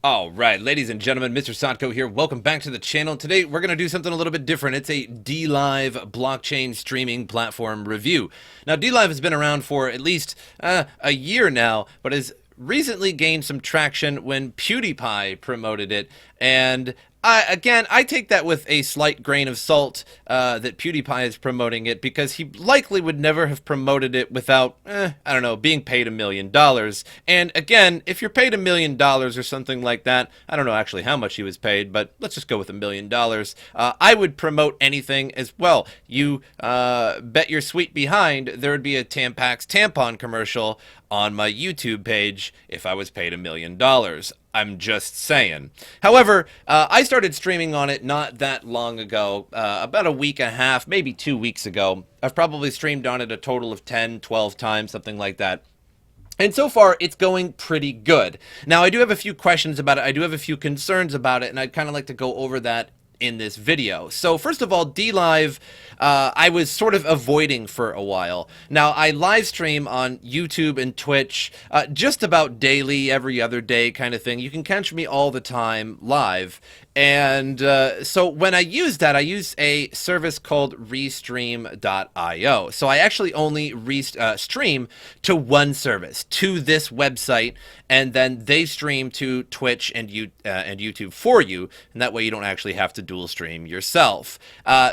All right, ladies and gentlemen, MrSotko here. Welcome back to the channel. Today, we're going to do something a little bit different. It's a DLive blockchain streaming platform review. Now, DLive has been around for at least a year now, but has recently gained some traction when PewDiePie promoted it. And I take that with a slight grain of salt that PewDiePie is promoting it, because he likely would never have promoted it without, I don't know, being paid $1 million. And again, if you're paid $1 million or something like that, I don't know actually how much he was paid, but let's just go with $1 million. I would promote anything as well. You bet your sweet behind there would be a Tampax tampon commercial on my YouTube page if I was paid $1 million. I'm just saying. However, I started streaming on it not that long ago, about a week and a half, maybe 2 weeks ago. I've probably streamed on it a total of 10, 12 times, something like that. And so far, it's going pretty good. Now, I do have a few questions about it. I do have a few concerns about it, and I'd kind of like to go over that in this video. So first of all, DLive, I was sort of avoiding for a while. Now, I live stream on YouTube and Twitch just about daily, every other day kind of thing. You can catch me all the time live. And so when I use that, I use a service called Restream.io. So I actually only stream to one service, to this website, and then they stream to Twitch and YouTube for you, and that way you don't actually have to dual stream yourself.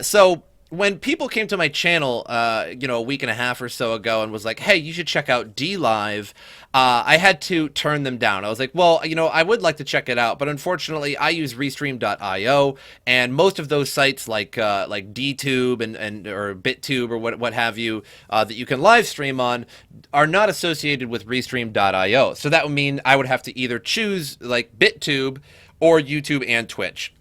So when people came to my channel, a week and a half or so ago and was like, hey, you should check out DLive, I had to turn them down. I was like, well, I would like to check it out, but unfortunately, I use Restream.io, and most of those sites like DTube and or BitTube or what have you that you can live stream on are not associated with Restream.io. So that would mean I would have to either choose like BitTube or YouTube and Twitch.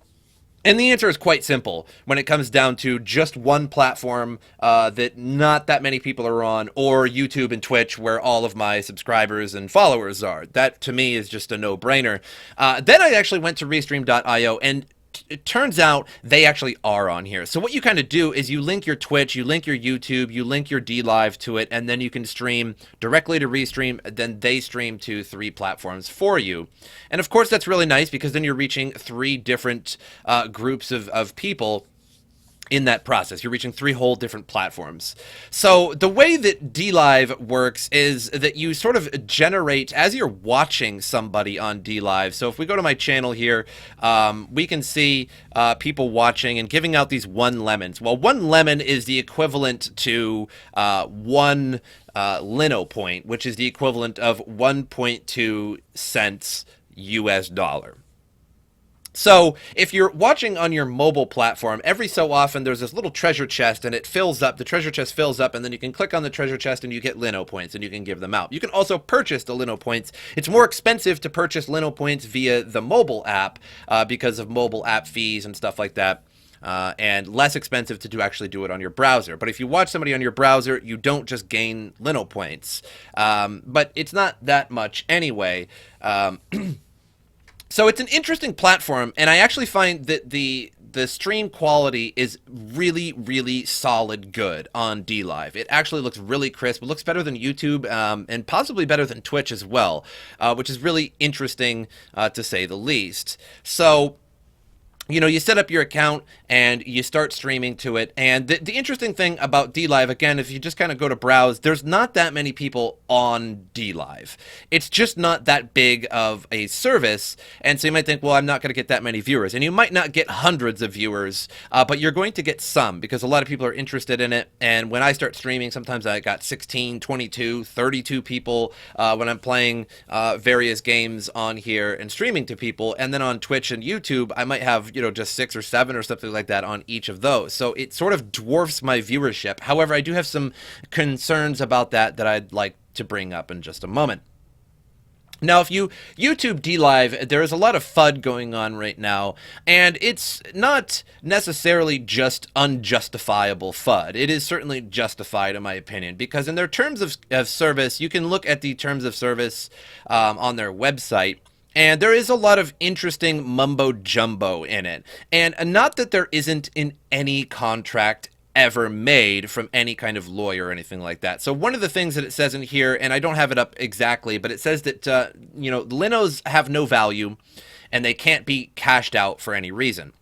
And the answer is quite simple when it comes down to just one platform that not that many people are on, or YouTube and Twitch where all of my subscribers and followers are. That, to me, is just a no-brainer. Then I actually went to Restream.io, and it turns out they actually are on here. So what you kind of do is you link your Twitch, you link your YouTube, you link your DLive to it, and then you can stream directly to Restream, then they stream to 3 platforms for you. And of course that's really nice, because then you're reaching 3 different groups of people in that process. You're reaching 3 whole different platforms. So the way that DLive works is that you sort of generate, as you're watching somebody on DLive. So if we go to my channel here, we can see people watching and giving out these 1 lemons. Well, 1 lemon is the equivalent to 1 Leno point, which is the equivalent of 1.2 cents US dollar. So if you're watching on your mobile platform, every so often there's this little treasure chest, and it fills up. The treasure chest fills up, and then you can click on the treasure chest and you get Leno points, and you can give them out. You can also purchase the Leno points. It's more expensive to purchase Leno points via the mobile app because of mobile app fees and stuff like that. And less expensive to actually do it on your browser. But if you watch somebody on your browser, you don't just gain Leno points. But it's not that much anyway. So it's an interesting platform, and I actually find that the stream quality is really, really solid good on DLive. It actually looks really crisp. It looks better than YouTube, and possibly better than Twitch as well, which is really interesting to say the least. So you set up your account and you start streaming to it. And the interesting thing about DLive, again, if you just kind of go to browse, there's not that many people on DLive. It's just not that big of a service. And so you might think, well, I'm not going to get that many viewers. And you might not get hundreds of viewers, but you're going to get some, because a lot of people are interested in it. And when I start streaming, sometimes I got 16, 22, 32 people when I'm playing various games on here and streaming to people. And then on Twitch and YouTube, I might have, just 6 or 7 or something like that on each of those. So it sort of dwarfs my viewership. However, I do have some concerns about that I'd like to bring up in just a moment. Now, if you YouTube DLive, there is a lot of FUD going on right now, and it's not necessarily just unjustifiable FUD. It is certainly justified, in my opinion, because in their terms of service, you can look at the terms of service on their website, and there is a lot of interesting mumbo-jumbo in it. And not that there isn't in any contract ever made from any kind of lawyer or anything like that. So one of the things that it says in here, and I don't have it up exactly, but it says that, Lenos have no value, and they can't be cashed out for any reason.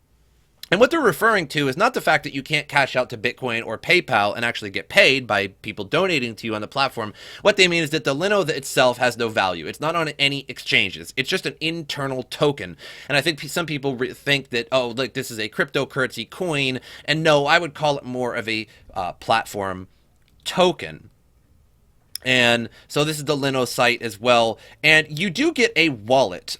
And what they're referring to is not the fact that you can't cash out to Bitcoin or PayPal and actually get paid by people donating to you on the platform. What they mean is that the Leno itself has no value. It's not on any exchanges. It's just an internal token. And I think some people think that, oh, like this is a cryptocurrency coin. And no, I would call it more of a platform token. And so this is the Leno site as well. And you do get a wallet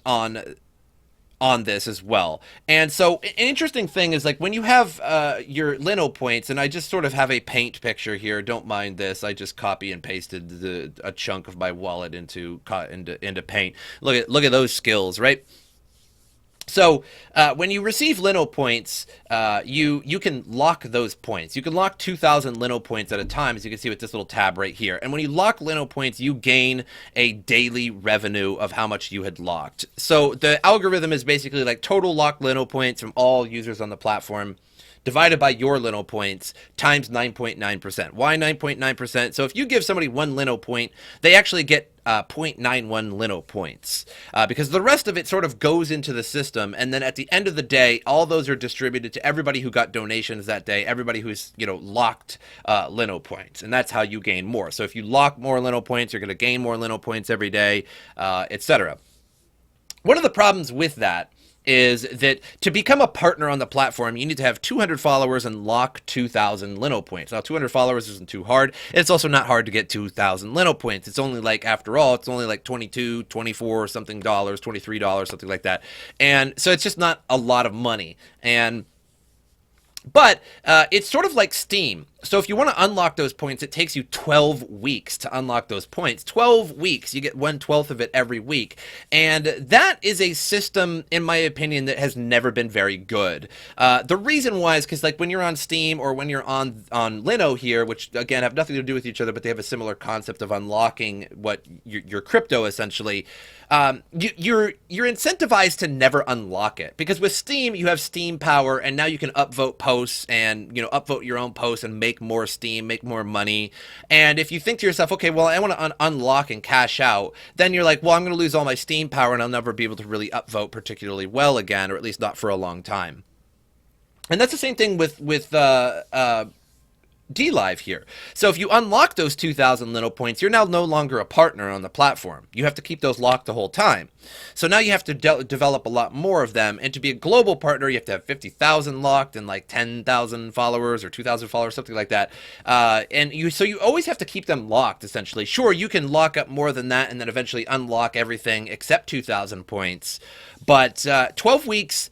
on this as well. And so an interesting thing is, like, when you have your Leno points, and I just sort of have a paint picture here, don't mind this, I just copy and pasted a chunk of my wallet into paint. Look at those skills, right? So when you receive Leno points, you can lock those points. You can lock 2,000 Leno points at a time, as you can see with this little tab right here. And when you lock Leno points, you gain a daily revenue of how much you had locked. So the algorithm is basically like total locked Leno points from all users on the platform divided by your Leno points times 9.9%. Why 9.9%? So if you give somebody one Leno point, they actually get 0.91 Leno points, because the rest of it sort of goes into the system, and then at the end of the day, all those are distributed to everybody who got donations that day, everybody who's, you know, locked Leno points, and that's how you gain more. So if you lock more Leno points, you're going to gain more Leno points every day, etc. One of the problems with that is that to become a partner on the platform, you need to have 200 followers and lock 2,000 Leno points. Now, 200 followers isn't too hard. It's also not hard to get 2,000 Leno points. It's only like, after all, it's only like 22, 24 something dollars, $23, something like that. And so it's just not a lot of money. But it's sort of like Steam. So if you want to unlock those points, it takes you 12 weeks to unlock those points. 12 weeks. You get 1/12 of it every week. And that is a system, in my opinion, that has never been very good. The reason why is because, like, when you're on Steam or when you're on Leno here, which, again, have nothing to do with each other, but they have a similar concept of unlocking what your crypto, essentially, you're incentivized to never unlock it. Because with Steam, you have Steam power, and now you can upvote posts and, you know, upvote your own posts and make more Steam, make more money. And if you think to yourself, okay, well, I want to unlock and cash out, then you're like, well, I'm going to lose all my Steam power and I'll never be able to really upvote particularly well again, or at least not for a long time. And that's the same thing with DLive here. So if you unlock those 2,000 Leno points, you're now no longer a partner on the platform. You have to keep those locked the whole time. So now you have to develop a lot more of them. And to be a global partner, you have to have 50,000 locked and like 10,000 followers or 2,000 followers, something like that. So you always have to keep them locked, essentially. Sure, you can lock up more than that and then eventually unlock everything except 2,000 points. But 12 weeks...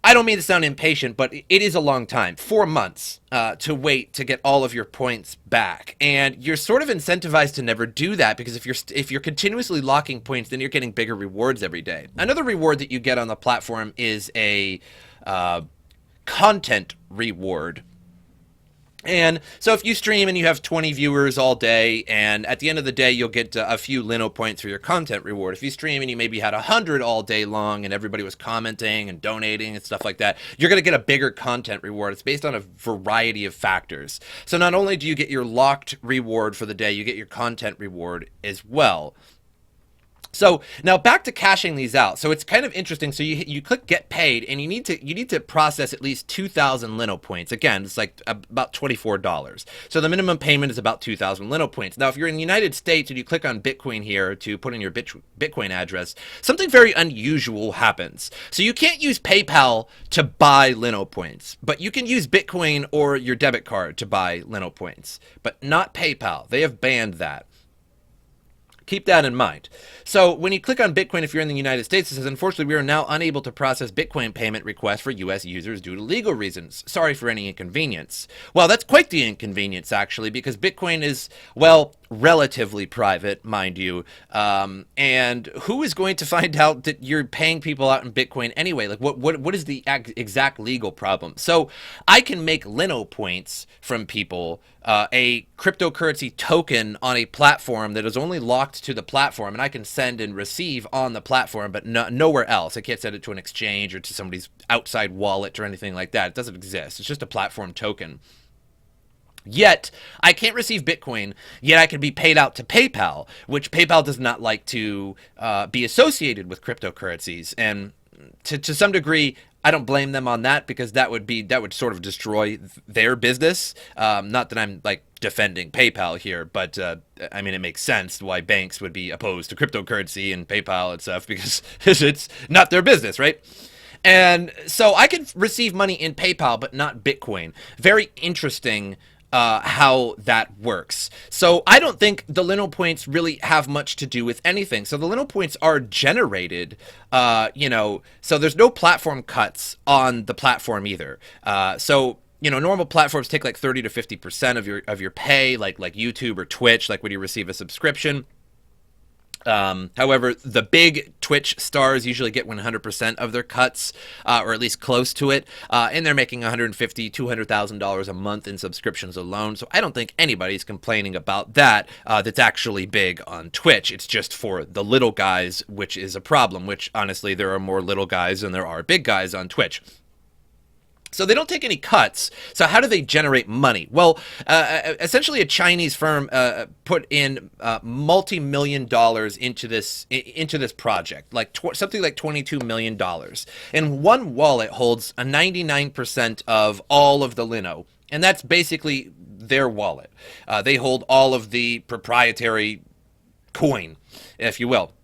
I don't mean to sound impatient, but it is a long time. 4 months to wait to get all of your points back. And you're sort of incentivized to never do that, because if you're continuously locking points, then you're getting bigger rewards every day. Another reward that you get on the platform is a content reward. And so if you stream and you have 20 viewers all day, and at the end of the day, you'll get a few Leno points for your content reward. If you stream and you maybe had 100 all day long and everybody was commenting and donating and stuff like that, you're going to get a bigger content reward. It's based on a variety of factors. So not only do you get your locked reward for the day, you get your content reward as well. So now back to cashing these out. So it's kind of interesting. So you click get paid, and you need to process at least 2,000 Leno points. Again, it's like about $24. So the minimum payment is about 2,000 Leno points. Now, if you're in the United States and you click on Bitcoin here to put in your Bitcoin address, something very unusual happens. So you can't use PayPal to buy Leno points, but you can use Bitcoin or your debit card to buy Leno points, but not PayPal. They have banned that. Keep that in mind. So when you click on Bitcoin, if you're in the United States, it says, unfortunately, we are now unable to process Bitcoin payment requests for U.S. users due to legal reasons. Sorry for any inconvenience. Well, that's quite the inconvenience, actually, because Bitcoin is, well, relatively private, mind you. And who is going to find out that you're paying people out in Bitcoin anyway? Like, what is the exact legal problem? So I can make Leno points from people, a cryptocurrency token on a platform that is only locked to the platform, and I can send and receive on the platform, but nowhere else. I can't send it to an exchange or to somebody's outside wallet or anything like that. It doesn't exist. It's just a platform token. Yet, I can't receive Bitcoin, yet I can be paid out to PayPal, which PayPal does not like to be associated with cryptocurrencies. And to some degree, I don't blame them on that, because that would sort of destroy their business. Not that I'm like defending PayPal here, but I mean, it makes sense why banks would be opposed to cryptocurrency and PayPal and stuff, because it's not their business, right? And so I can receive money in PayPal, but not Bitcoin. Very interesting how that works. So I don't think the Leno points really have much to do with anything. So the Leno points are generated, so there's no platform cuts on the platform either. Normal platforms take like 30 to 50% of your pay, like YouTube or Twitch, like when you receive a subscription. However, the big Twitch stars usually get 100% of their cuts, or at least close to it, and they're making $150,000, $200,000 a month in subscriptions alone. So I don't think anybody's complaining about that. That's actually big on Twitch. It's just for the little guys, which is a problem. Which honestly, there are more little guys than there are big guys on Twitch. So they don't take any cuts. So how do they generate money? Well, essentially a Chinese firm put in multi-million dollars into this project, like something like $22 million. And one wallet holds a 99% of all of the Leno. And that's basically their wallet. They hold all of the proprietary coin, if you will.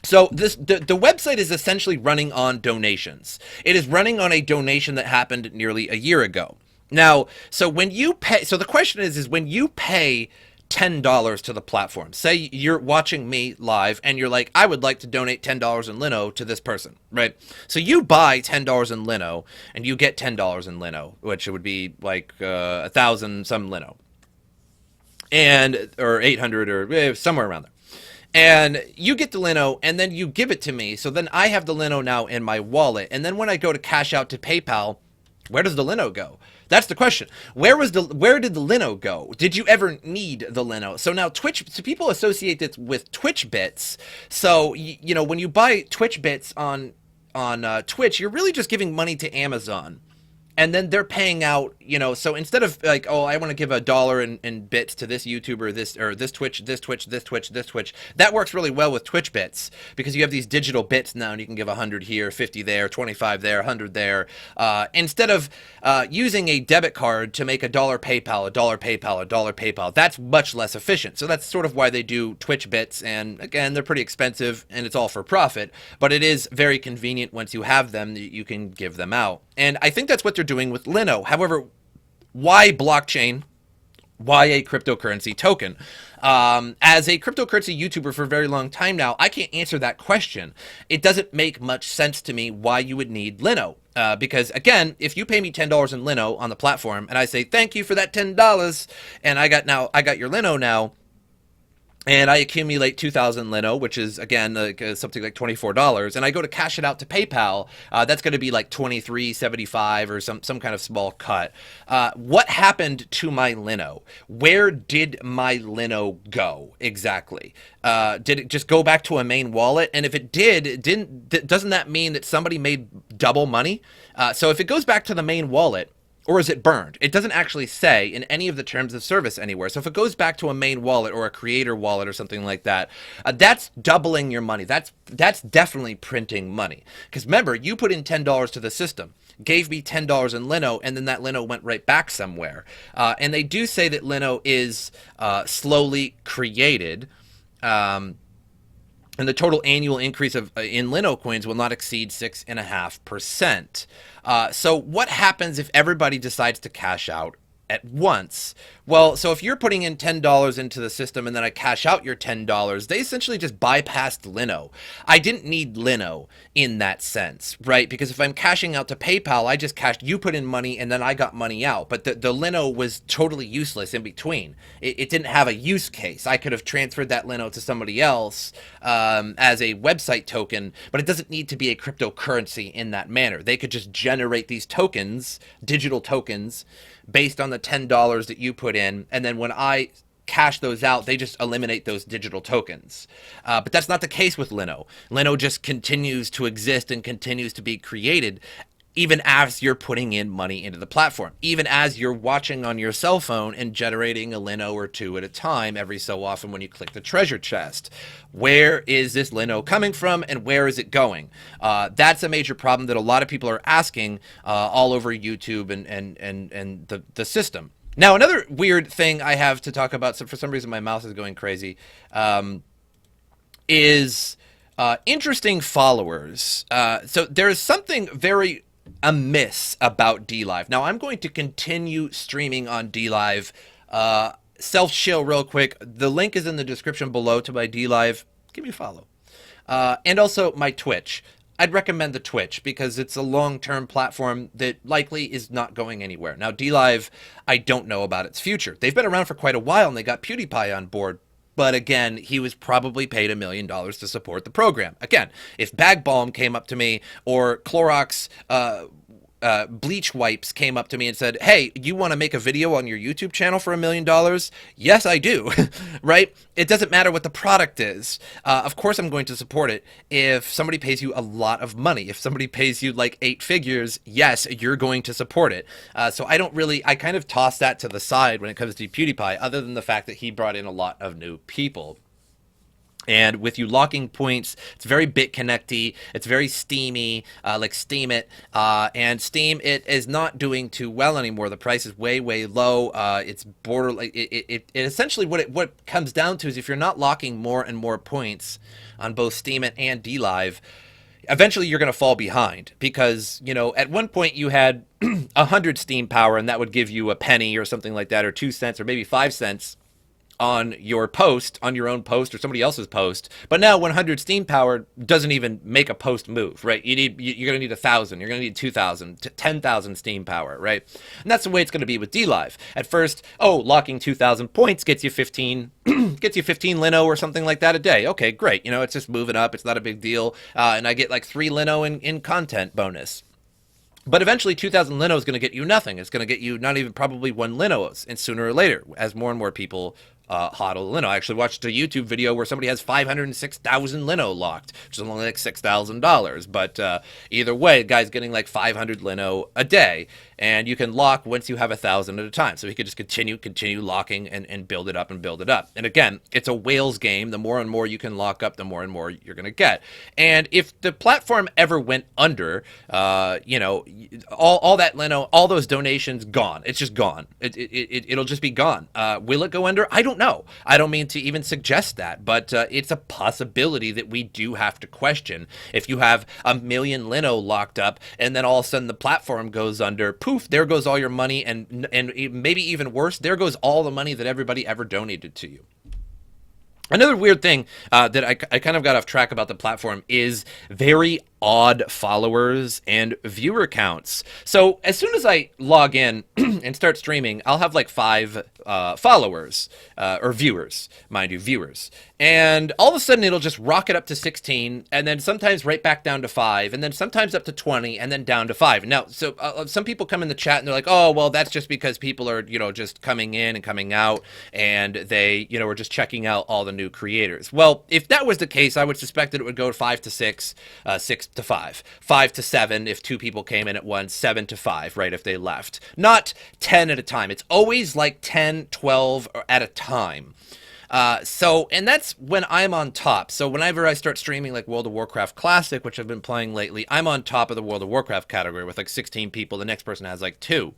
So the website is essentially running on donations. It is running on a donation that happened nearly a year ago. Now, so when you pay, so the question is when you pay $10 to the platform, say you're watching me live and you're like, I would like to donate $10 in Leno to this person, right? So you buy $10 in Leno and you get $10 in Leno, which would be like 1,000 some Leno, or 800 or somewhere around there. And you get the Leno, and then you give it to me. So then I have the Leno now in my wallet. And then when I go to cash out to PayPal, where does the Leno go? That's the question. Where did the Leno go? Did you ever need the Leno? So now Twitch, so people associate this with Twitch bits. So, when you buy Twitch bits on Twitch, you're really just giving money to Amazon. And then they're paying out, so instead of like, oh, I want to give $1 in bits to this YouTuber, this Twitch, that works really well with Twitch bits, because you have these digital bits now, and you can give 100 here, 50 there, 25 there, 100 there. Instead of using a debit card to make $1 PayPal, $1 PayPal, $1 PayPal, that's much less efficient. So that's sort of why they do Twitch bits. And again, they're pretty expensive, and it's all for profit, but it is very convenient once you have them, you can give them out. And I think that's what they're doing with Leno. However, why blockchain? Why a cryptocurrency token? As a cryptocurrency YouTuber for a very long time now, I can't answer that question. It doesn't make much sense to me why you would need Leno. Because again, if you pay me $10 in Leno on the platform, and I say, thank you for that $10, and I got your Leno now, and I accumulate 2,000 Leno, which is, again, something like $24, and I go to cash it out to PayPal, that's going to be like $23.75 or some kind of small cut. What happened to my Leno? Where did my Leno go exactly? Did it just go back to a main wallet? And if it doesn't that mean that somebody made double money? So if it goes back to the main wallet, or is it burned? It doesn't actually say in any of the terms of service anywhere. So if it goes back to a main wallet or a creator wallet or something like that, that's doubling your money. That's definitely printing money. Because remember, you put in $10 to the system, gave me $10 in Leno, and then that Leno went right back somewhere. And they do say that Leno is slowly created. And the total annual increase in Leno coins will not exceed 6.5%. So what happens if everybody decides to cash out at once? Well, so if you're putting in $10 into the system and then I cash out your $10, they essentially just bypassed Leno. I didn't need Leno in that sense, right? Because if I'm cashing out to PayPal, I just cashed, you put in money and then I got money out. But the Leno was totally useless in between. It didn't have a use case. I could have transferred that Leno to somebody else as a website token, but it doesn't need to be a cryptocurrency in that manner. They could just generate these tokens, digital tokens, based on the $10 that you put in, and then when I cash those out, they just eliminate those digital tokens. But that's not the case with Leno. Leno just continues to exist and continues to be created. even as you're putting in money into the platform, even as you're watching on your cell phone and generating a Leno or two at a time every so often when you click the treasure chest. Where is this Leno coming from, and where is it going? That's a major problem that a lot of people are asking all over YouTube and the system. Now, another weird thing I have to talk about, so for some reason my mouse is going crazy, is interesting followers. So there is something very amiss about DLive. Now, I'm going to continue streaming on DLive. Self-shill real quick. The link is in the description below to my DLive. Give me a follow. And also my Twitch. I'd recommend the Twitch because it's a long-term platform that likely is not going anywhere. Now, DLive, I don't know about its future. They've been around for quite a while, and they got PewDiePie on board. But again, he was probably paid $1 million to support the program. Again, if Bag Balm came up to me or Clorox bleach wipes came up to me and said, hey, you want to make a video on your YouTube channel for $1 million? Yes, I do, right? It doesn't matter what the product is. Of course I'm going to support it. If somebody pays you a lot of money, if somebody pays you like 8 figures, yes, you're going to support it. So I kind of toss that to the side when it comes to PewDiePie, other than the fact that he brought in a lot of new people. And with you locking points, it's very BitConnecty. It's very Steamy, like Steam It. And Steam It is not doing too well anymore. The price is way, way low. It's borderline. It essentially what it comes down to is if you're not locking more and more points on both Steam It and DLive, eventually you're going to fall behind because, you know, at one point you had 100 Steam power and that would give you a penny or something like that, or 2 cents or maybe 5 cents on your post, on your own post or somebody else's post. But now 100 Steam power doesn't even make a post move, right? You're going to need 1,000, you're going to need 2,000, 10,000 Steam power, right? And that's the way it's going to be with DLive. At first, locking 2,000 points gets you 15 gets you 15 Leno or something like that a day. Okay, great. You know, it's just moving up. It's not a big deal. And I get like 3 Leno in content bonus. But eventually 2,000 Leno is going to get you nothing. It's going to get you not even probably 1 Leno, and sooner or later, as more and more people hodl Leno. I actually watched a YouTube video where somebody has 506,000 Leno locked, which is only like $6,000. But either way, the guy's getting like 500 Leno a day, and you can lock once you have 1,000 at a time. So he could just continue locking and build it up and build it up. And again, it's a whales game. The more and more you can lock up, the more and more you're going to get. And if the platform ever went under, you know, all that Leno, all those donations gone. It's just gone. It'll just be gone. Will it go under? I don't know. I don't mean to even suggest that, but it's a possibility that we do have to question. If you have 1 million Leno locked up and then all of a sudden the platform goes under, poof, there goes all your money, and maybe even worse, there goes all the money that everybody ever donated to you. Another weird thing that I kind of got off track about the platform is very odd followers and viewer counts. So as soon as I log in and start streaming, I'll have like 5 followers or viewers, mind you, viewers. And all of a sudden it'll just rocket up to 16, and then sometimes right back down to 5, and then sometimes up to 20, and then down to 5. Now, so some people come in the chat and they're like, oh, well, that's just because people are, you know, just coming in and coming out, and they, you know, are just checking out all the new creators. Well, if that was the case, I would suspect that it would go 5 to 6, 6 to 5, 5 to 7 if 2 people came in at once, 7 to 5, right, if they left. Not 10 at a time. It's always like 10, 12 at a time. And that's when I'm on top. So whenever I start streaming like World of Warcraft Classic, which I've been playing lately, I'm on top of the World of Warcraft category with like 16 people. The next person has like 2.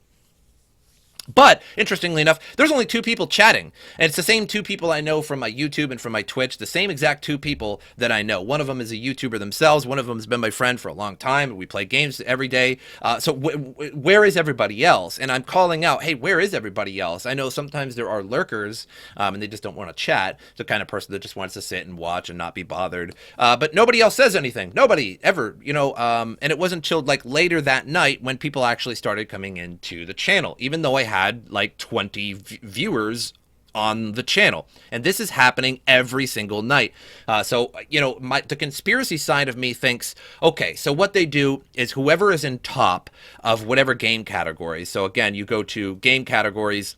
But, interestingly enough, there's only 2 people chatting. And it's the same 2 people I know from my YouTube and from my Twitch. The same exact 2 people that I know. One of them is a YouTuber themselves. One of them has been my friend for a long time. We play games every day. So where is everybody else? And I'm calling out, hey, where is everybody else? I know sometimes there are lurkers, and they just don't want to chat. The kind of person that just wants to sit and watch and not be bothered. But nobody else says anything. Nobody, ever, you know. And it wasn't until like later that night when people actually started coming into the channel. Even though I had like 20 viewers on the channel, and this is happening every single night. So you know, the conspiracy side of me thinks, okay, so what they do is whoever is in top of whatever game category. So again, you go to game categories,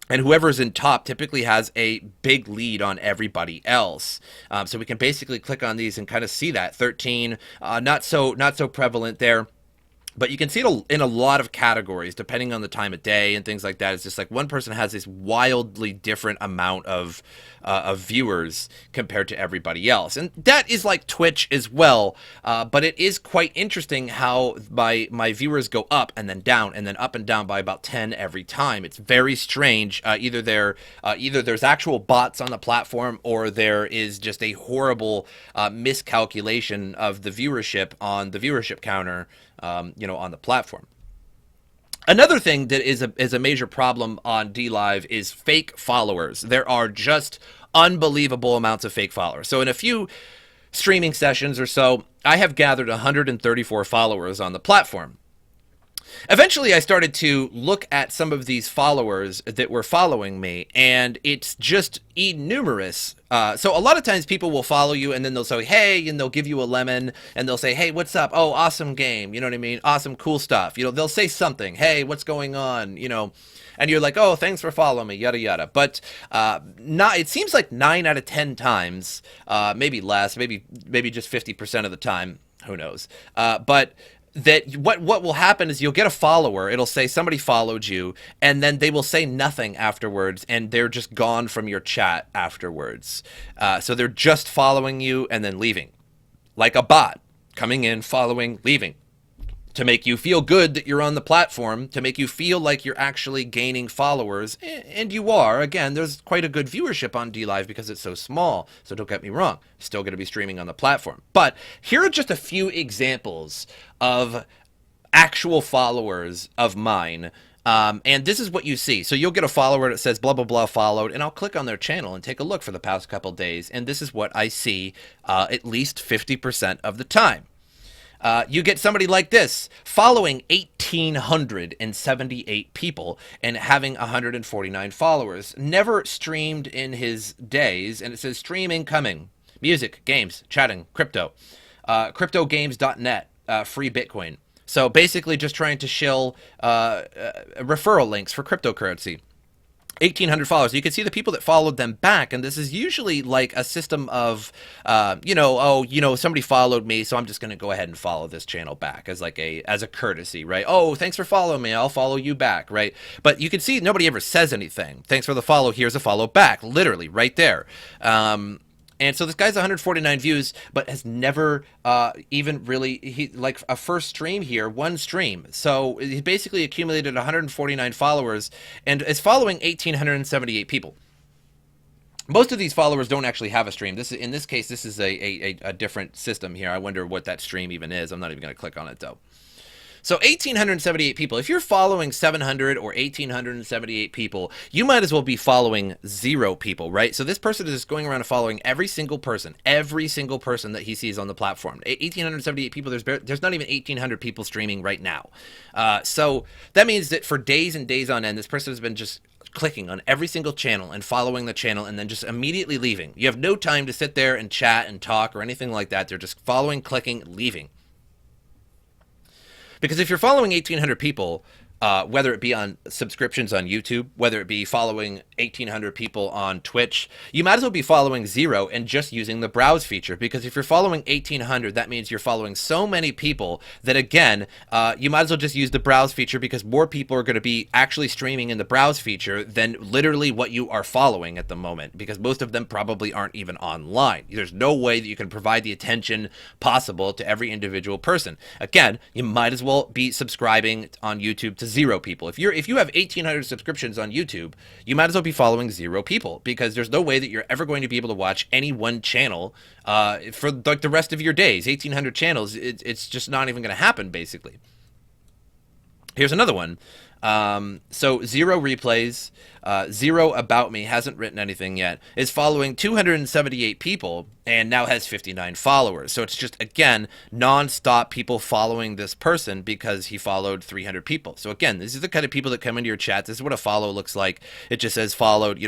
and whoever's in top typically has a big lead on everybody else. So we can basically click on these and kind of see that 13, not so prevalent there. But you can see it in a lot of categories, depending on the time of day and things like that. It's just like one person has this wildly different amount of viewers compared to everybody else. And that is like Twitch as well. But it is quite interesting how my viewers go up and then down and then up and down by about 10 every time. It's very strange. Either there's actual bots on the platform, or there is just a horrible miscalculation of the viewership on the viewership counter, on the platform. Another thing that is a major problem on DLive is fake followers. There are just unbelievable amounts of fake followers. So in a few streaming sessions or so, I have gathered 134 followers on the platform. Eventually, I started to look at some of these followers that were following me, and it's just numerous. So a lot of times people will follow you, and then they'll say, hey, and they'll give you a lemon, and they'll say, hey, what's up? Oh, awesome game. You know what I mean? Awesome, cool stuff. They'll say something. Hey, what's going on? And you're like, oh, thanks for following me, yada, yada. But it seems like 9 out of 10 times, maybe less, maybe just 50% of the time, who knows. But that what will happen is you'll get a follower. It'll say somebody followed you, and then they will say nothing afterwards, and they're just gone from your chat afterwards. So they're just following you and then leaving, like a bot, coming in, following, leaving, to make you feel good that you're on the platform, to make you feel like you're actually gaining followers, and you are. Again, there's quite a good viewership on DLive because it's so small, so don't get me wrong, still going to be streaming on the platform. But here are just a few examples of actual followers of mine, and this is what you see. So you'll get a follower that says blah, blah, blah followed, and I'll click on their channel and take a look for the past couple days, and this is what I see at least 50% of the time. You get somebody like this, following 1,878 people and having 149 followers. Never streamed in his days, and it says stream incoming. Music, games, chatting, crypto. CryptoGames.net, free Bitcoin. So basically just trying to shill referral links for cryptocurrency. 1,800 followers. You can see the people that followed them back, and this is usually like a system of, somebody followed me, so I'm just going to go ahead and follow this channel back as a courtesy, right? Oh, thanks for following me. I'll follow you back, right? But you can see nobody ever says anything. Thanks for the follow. Here's a follow back, literally right there. And so this guy's 149 views, but has never even really, like a first stream here, one stream. So he basically accumulated 149 followers and is following 1,878 people. Most of these followers don't actually have a stream. In this case, this is a different system here. I wonder what that stream even is. I'm not even going to click on it, though. So 1,878 people. If you're following 700 or 1,878 people, you might as well be following 0 people, right? So this person is just going around and following every single person that he sees on the platform. 1,878 people, there's not even 1,800 people streaming right now. So that means that for days and days on end, this person has been just clicking on every single channel and following the channel and then just immediately leaving. You have no time to sit there and chat and talk or anything like that. They're just following, clicking, leaving. Because if you're following 1,800 people, whether it be on subscriptions on YouTube, whether it be following 1,800 people on Twitch, you might as well be following 0 and just using the browse feature. Because if you're following 1,800, that means you're following so many people that, again, you might as well just use the browse feature, because more people are going to be actually streaming in the browse feature than literally what you are following at the moment, because most of them probably aren't even online. There's no way that you can provide the attention possible to every individual person. Again, you might as well be subscribing on YouTube to 0 people. If you have 1,800 subscriptions on YouTube, you might as well be following 0 people, because there's no way that you're ever going to be able to watch any one channel for like the rest of your days. 1,800 channels, it's just not even going to happen, basically. Here's another one. So 0 replays, 0 about me, hasn't written anything yet, is following 278 people and now has 59 followers. So it's just, again, non-stop people following this person because he followed 300 people. So again, this is the kind of people that come into your chat. This is what a follow looks like. It just says followed,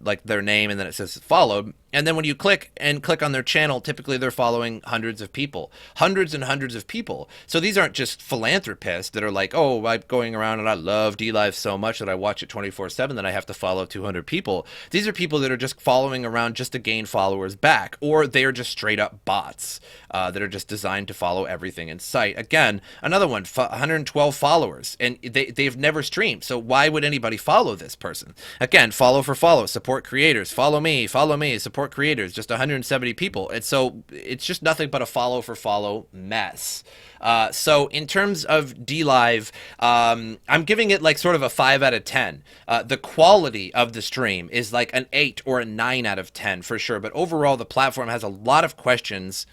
like their name, and then it says followed. And then when you click on their channel, typically they're following hundreds of people, hundreds and hundreds of people. So these aren't just philanthropists that are like, oh, I'm going around and I love DLive so much that I watch it 24/7 that I have to follow 200 people. These are people that are just following around just to gain followers back, or they are just straight up bots that are just designed to follow everything in sight. Again, another one, 112 followers, and they've never streamed. So why would anybody follow this person? Again, follow for follow, support creators, follow me, support creators, just 170 people. And so it's just nothing but a follow for follow mess. So in terms of DLive, I'm giving it like sort of a 5 out of 10. The quality of the stream is like an 8 or a 9 out of 10 for sure. But overall, the platform has a lot of questions.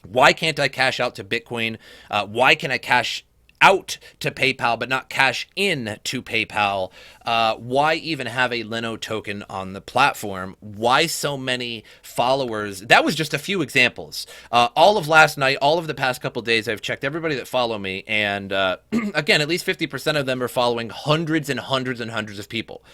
Why can't I cash out to Bitcoin? Why can I cash out to PayPal but not cash in to PayPal? Why even have a Leno token on the platform? Why so many followers? That was just a few examples. All of last night, all of the past couple days, I've checked everybody that follow me, and again, at least 50% of them are following hundreds and hundreds and hundreds of people,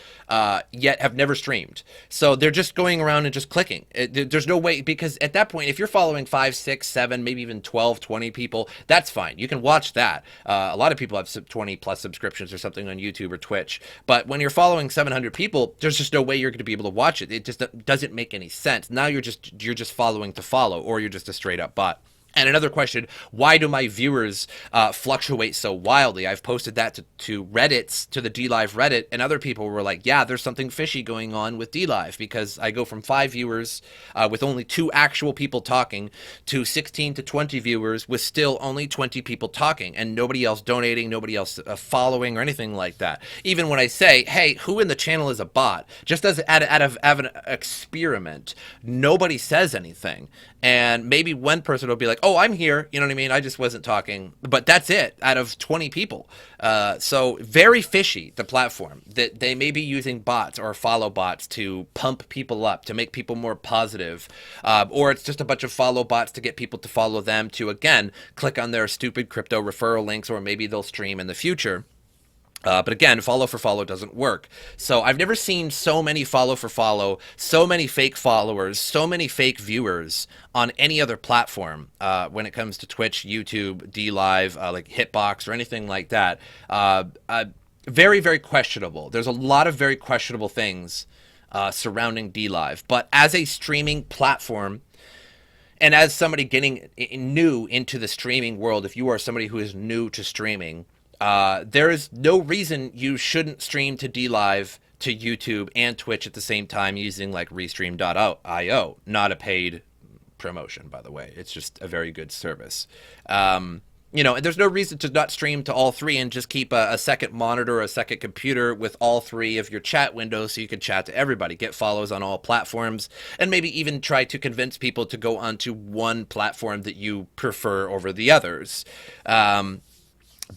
yet have never streamed. So they're just going around and just clicking. There's no way, because at that point, if you're following 5, 6, 7, maybe even 12, 20 people, that's fine. You can watch that. A lot of people have 20 plus subscriptions or something on YouTube or Twitch, but when you're following 700 people, there's just no way you're going to be able to watch it. It just doesn't make any sense. Now you're just following to follow, or you're just a straight up bot. And another question, why do my viewers fluctuate so wildly? I've posted that to Reddit's, to the DLive Reddit, and other people were like, yeah, there's something fishy going on with DLive, because I go from 5 viewers with only 2 actual people talking to 16 to 20 viewers with still only 20 people talking, and nobody else donating, nobody else following or anything like that. Even when I say, hey, who in the channel is a bot? Just as out of an experiment, nobody says anything. And maybe one person will be like, oh, I'm here. You know what I mean? I just wasn't talking. But that's it out of 20 people. So very fishy, the platform. That they may be using bots or follow bots to pump people up, to make people more positive. Or it's just a bunch of follow bots to get people to follow them, to, again, click on their stupid crypto referral links, or maybe they'll stream in the future. But again, follow for follow doesn't work. So I've never seen so many follow for follow, so many fake followers, so many fake viewers on any other platform when it comes to Twitch, YouTube, DLive, like Hitbox or anything like that. Very, very questionable. There's a lot of very questionable things surrounding DLive. But as a streaming platform, and as somebody getting new into the streaming world, if you are somebody who is new to streaming, there is no reason you shouldn't stream to DLive, to YouTube, and Twitch at the same time using like Restream.io. Not a paid promotion, by the way. It's just a very good service. You know, and there's no reason to not stream to all 3 and just keep a second monitor, a second computer with all 3 of your chat windows so you can chat to everybody, get follows on all platforms, and maybe even try to convince people to go onto one platform that you prefer over the others.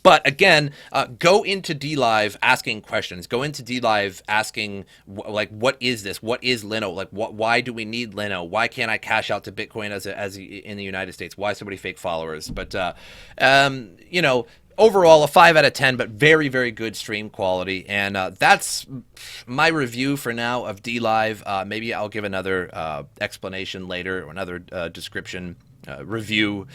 But again, go into DLive asking questions. Go into DLive asking, like, what is this? What is Leno? Like, why do we need Leno? Why can't I cash out to Bitcoin as in the United States? Why so many fake followers? But, you know, overall, a 5 out of 10, but very, very good stream quality. And that's my review for now of DLive. Maybe I'll give another explanation later, or another description review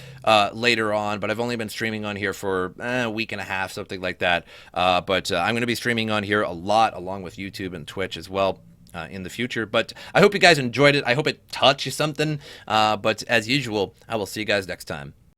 later on, but I've only been streaming on here for a week and a half, something like that. But I'm going to be streaming on here a lot, along with YouTube and Twitch as well in the future. But I hope you guys enjoyed it. I hope it taught you something. But as usual, I will see you guys next time.